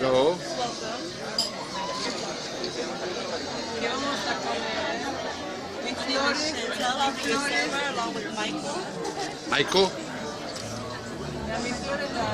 So, ¿Qué vamos a comer? Chantel, I'll be your server along with Michael. Michael. La mi flor es la...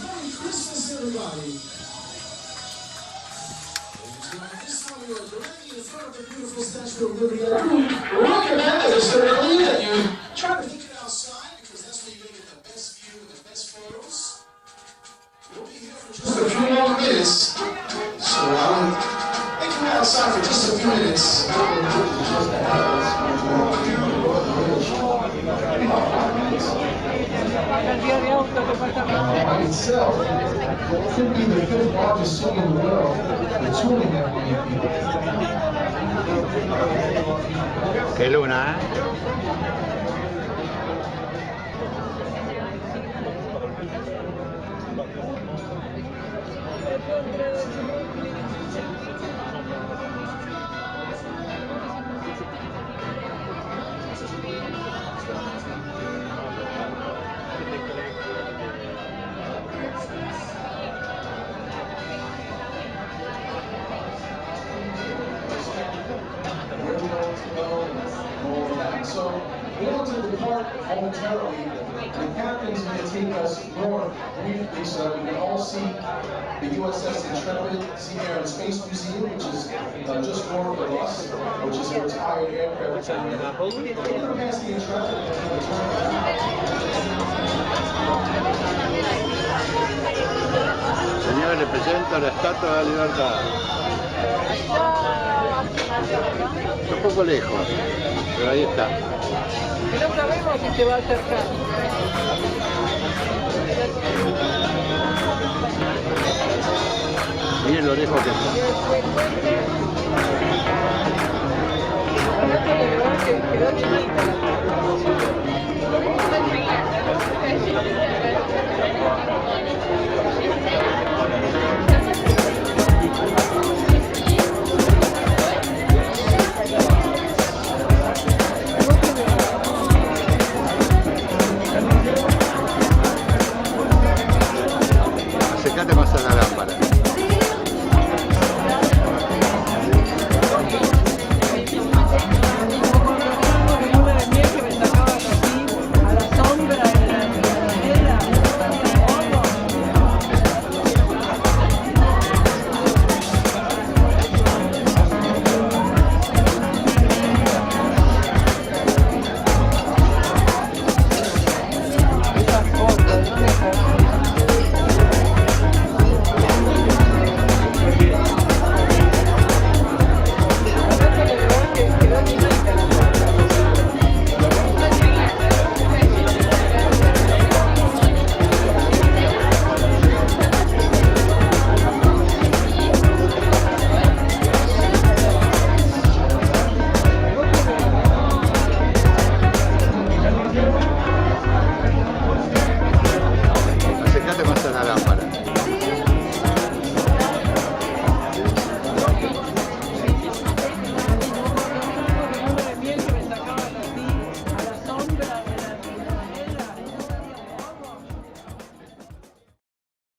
Merry Christmas, everybody! This time you are directly in front of the beautiful Statue of Liberty. Look at that! It's early that you try to think it outside because that's where you're going to get the best view and the best photos. We'll be here for just a few more minutes. So think it outside for just a few minutes. By itself, it could be the fifth largest city in the world. We're touring that many people. Qué luna, ¿eh? So we want to depart momentarily. The captain's going to take us north briefly so that we can all see the USS Intrepid Sea Air and Space Museum, which is just north of us, which is a retired aircraft carrier. We're going to pass the Intrepid and return back. Señor, le presento la Estatua de la Libertad. Un poco lejos, pero ahí está. No sabemos si se va a acercar. Miren lo lejos que está. Quedó chiquita.